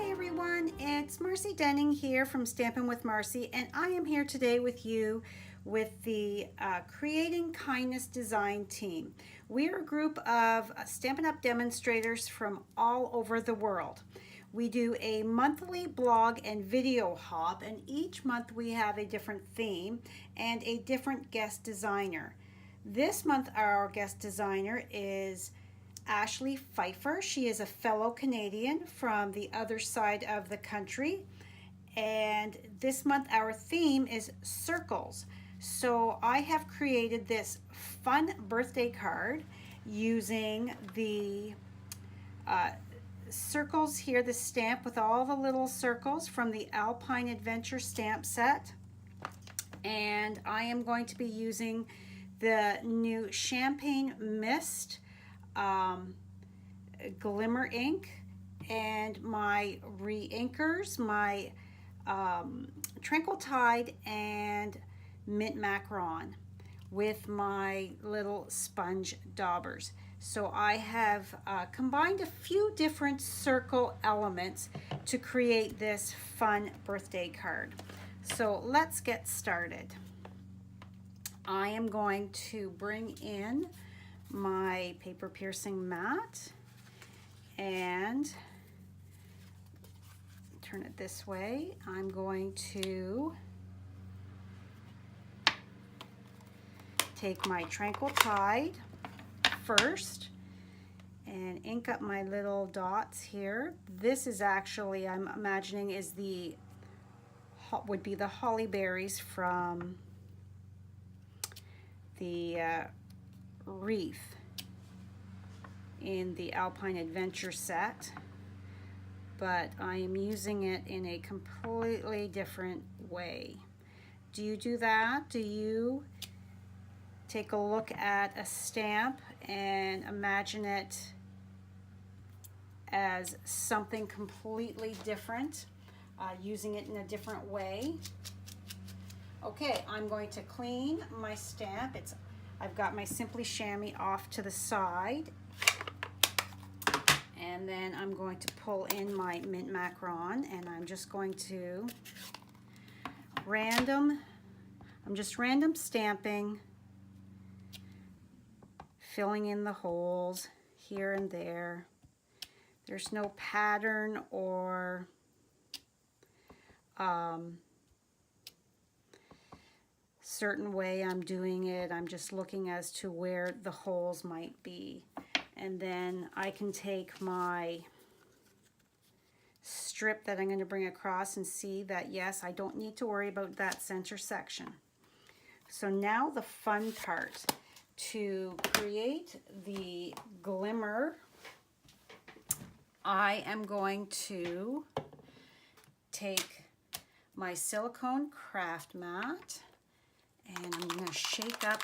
Hi everyone, it's Marcy Denning here from Stampin' with Marcy, and I am here today with you with the Creating Kindness Design team. We are a group of Stampin' Up! Demonstrators from all over the world. We do a monthly blog and video hop, and each month we have a different theme and a different guest designer. This month our guest designer is Ashley Pfeiffer. She is a fellow Canadian from the other side of the country. And this month our theme is circles. So I have created this fun birthday card using the circles here, the stamp with all the little circles from the Alpine Adventure stamp set. And I am going to be using the new Champagne Mist glimmer ink and my re-inkers, my Tranquil Tide and Mint Macaron with my little sponge daubers. So I have combined a few different circle elements to create this fun birthday card. So let's get started. I am going to bring in my paper piercing mat and turn it this way. I'm going to take my Tranquil Tide first and ink up my little dots here. This is actually, I'm imagining, is would be the holly berries from the wreath in the Alpine Adventure set, but I am using it in a completely different way. Do you do that? Do you take a look at a stamp and imagine it as something completely different, using it in a different way? Okay, I'm going to clean my stamp. I've got my Simply Chamois off to the side, and then I'm going to pull in my Mint Macaron, and I'm just going to random stamping, filling in the holes here and there. There's no pattern or certain way I'm doing it. I'm just looking as to where the holes might be. And then I can take my strip that I'm going to bring across and see that, yes, I don't need to worry about that center section. So now the fun part, to create the glimmer, I am going to take my silicone craft mat and I'm going to shake up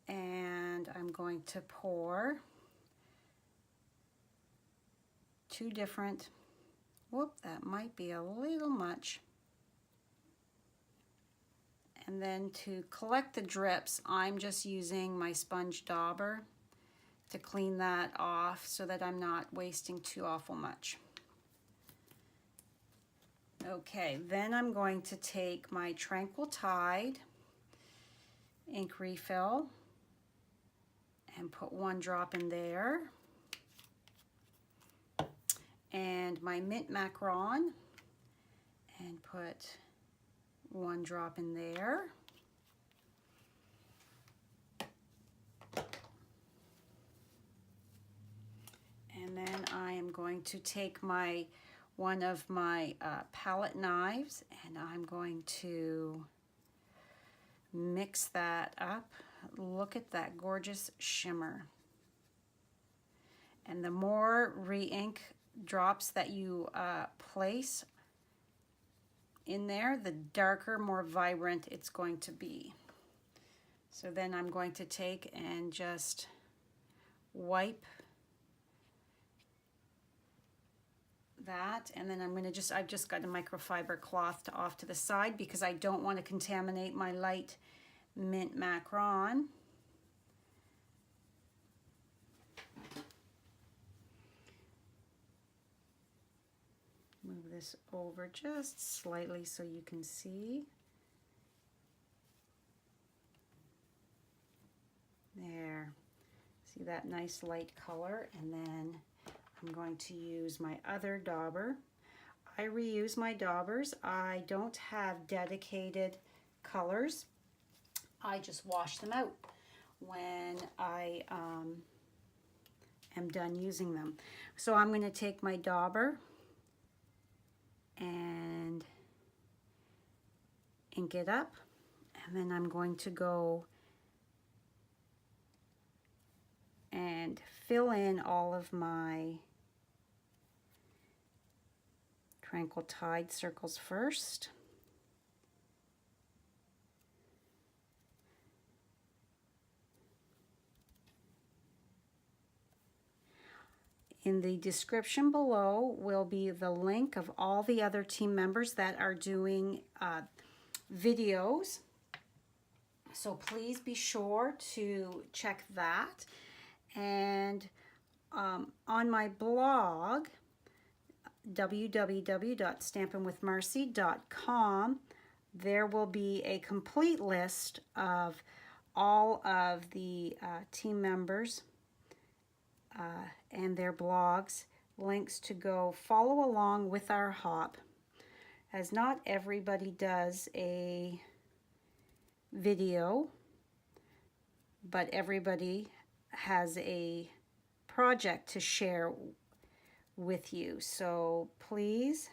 and I'm going to pour two different, whoop, that might be a little much. And then to collect the drips, I'm just using my sponge dauber to clean that off so that I'm not wasting too awful much. Okay, then I'm going to take my Tranquil Tide ink refill and put one drop in there, and my Mint Macaron and put one drop in there. And then I am going to take one of my palette knives and I'm going to mix that up. Look at that gorgeous shimmer. And the more re-ink drops that you place in there, the darker, more vibrant it's going to be. So then I'm going to take and just wipe that, and then I'm going to I've just got a microfiber cloth off to the side because I don't want to contaminate my light Mint Macaron. this over just slightly so you can see. There. See that nice light color? And then I'm going to use my other dauber. I reuse my daubers. I don't have dedicated colors. I just wash them out when I am done using them. So I'm going to take my dauber and ink it up, and then I'm going to go and fill in all of my Tranquil Tide circles first. In the description below will be the link of all the other team members that are doing videos. So please be sure to check that. And on my blog, www.stampinwithmarcy.com, there will be a complete list of all of the team members and their blogs, links to go follow along with our hop, as not everybody does a video, but everybody has a project to share with you. So please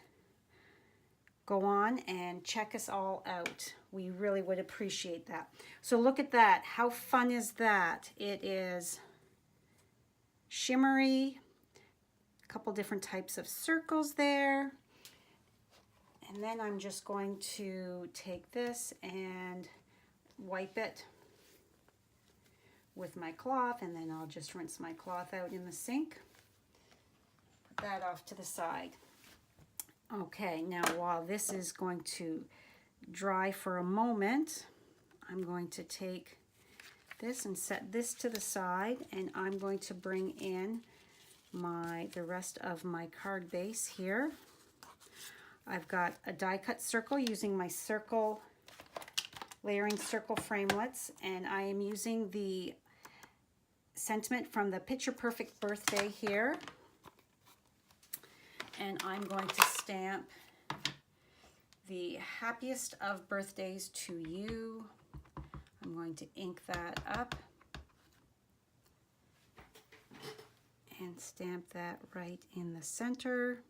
go on and check us all out. We really would appreciate that. So look at that. How fun is that? It is shimmery, a couple different types of circles there. And then I'm just going to take this and wipe it with my cloth, and then I'll just rinse my cloth out in the sink. Put that off to the side. Okay, now while this is going to dry for a moment, I'm going to take this and set this to the side, and I'm going to bring in the rest of my card base here. I've got a die cut circle using my layering circle framelits, and I am using the sentiment from the Picture Perfect Birthday here, and I'm going to stamp the happiest of birthdays to you. I'm going to ink that up and stamp that right in the center.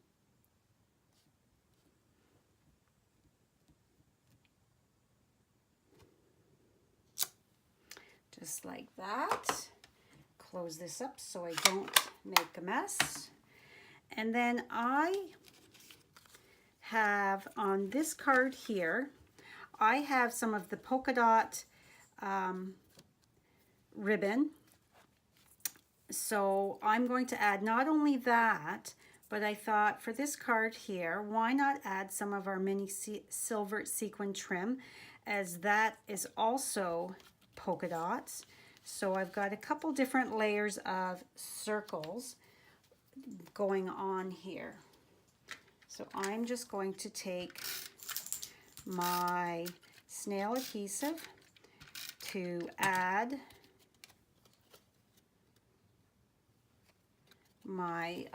Just like that. Close this up so I don't make a mess. And then I have on this card here, I have some of the polka dot ribbon. So I'm going to add not only that, but I thought for this card here, why not add some of our mini silver sequin trim, as that is also polka dots. So I've got a couple different layers of circles going on here. So I'm just going to take my snail adhesive to add my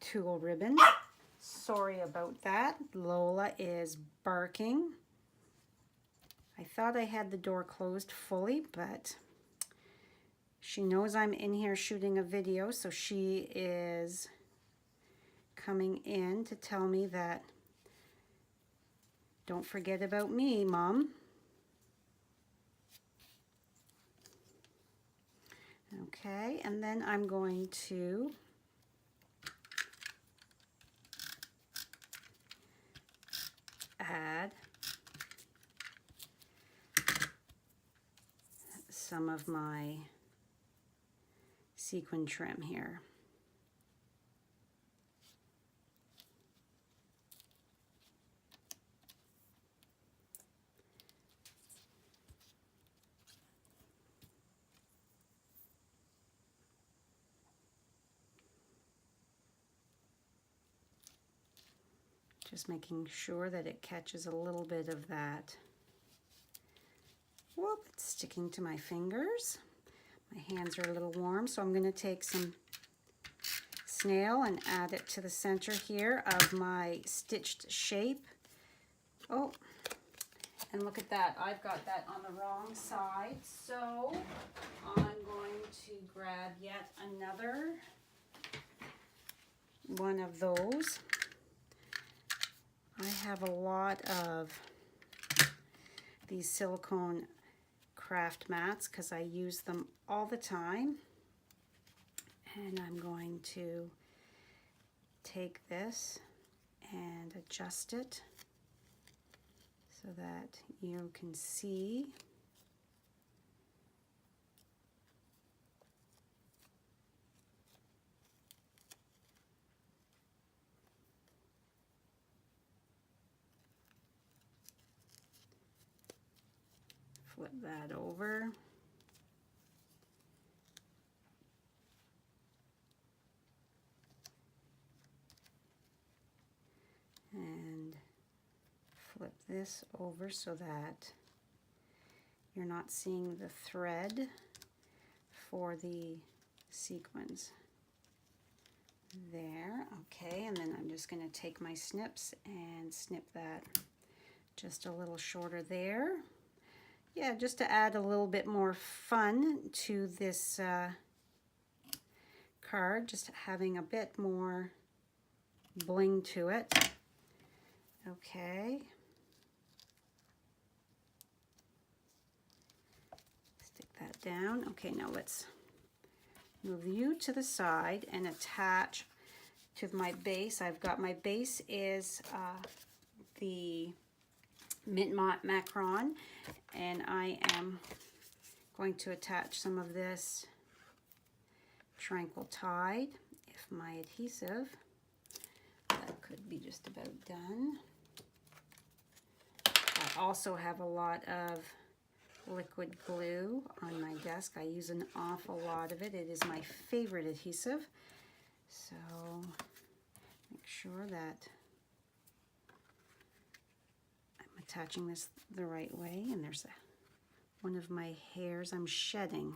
tulle ribbon. Sorry about that. Lola is barking. I thought I had the door closed fully, but she knows I'm in here shooting a video, so she is coming in to tell me that don't forget about me, Mom. Okay, and then I'm going to add some of my sequin trim here. Just making sure that it catches a little bit of that. Whoop, it's sticking to my fingers. My hands are a little warm, so I'm going to take some snail and add it to the center here of my stitched shape. Oh, and look at that. I've got that on the wrong side, so I'm going to grab yet another one of those. I have a lot of these silicone craft mats because I use them all the time. And I'm going to take this and adjust it so that you can see. Flip that over. And flip this over so that you're not seeing the thread for the sequins. There, okay, and then I'm just going to take my snips and snip that just a little shorter there. Yeah, just to add a little bit more fun to this card, just having a bit more bling to it. Okay. Stick that down. Okay, now let's move you to the side and attach to my base. I've got my base is the Mint Macron, and I am going to attach some of this Tranquil Tide. If my adhesive, that could be just about done. I also have a lot of liquid glue on my desk. I use an awful lot of it. It is my favorite adhesive. So make sure that I'm attaching this the right way. And there's one of my hairs I'm shedding.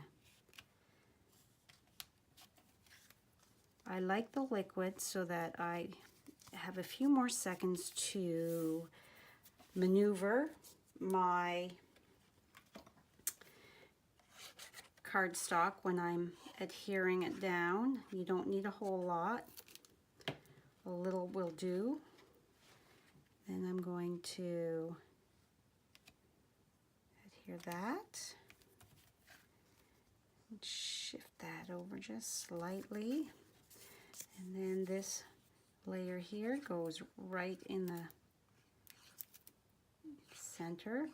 I like the liquid so that I have a few more seconds to maneuver my cardstock when I'm adhering it down. You don't need a whole lot. A little will do. Then I'm going to adhere that. Shift that over just slightly. And then this layer here goes right in the center.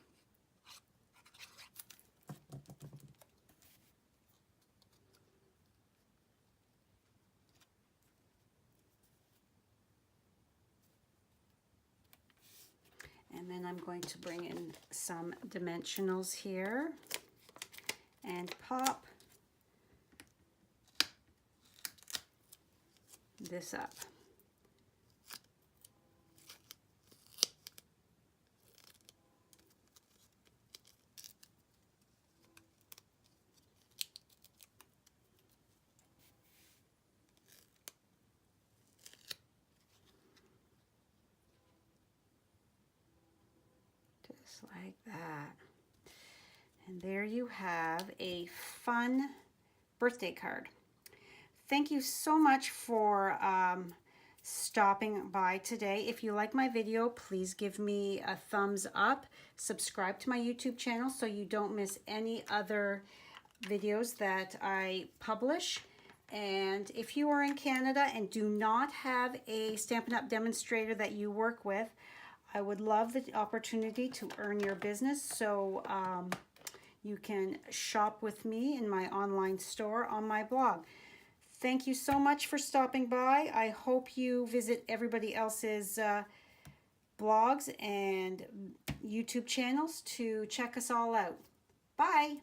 And then I'm going to bring in some dimensionals here and pop this up. Just like that. And there you have a fun birthday card. Thank you so much for stopping by today. If you like my video, please give me a thumbs up. Subscribe to my YouTube channel so you don't miss any other videos that I publish. And if you are in Canada and do not have a Stampin' Up! Demonstrator that you work with, I would love the opportunity to earn your business. So you can shop with me in my online store on my blog. Thank you so much for stopping by. I hope you visit everybody else's blogs and YouTube channels to check us all out. Bye.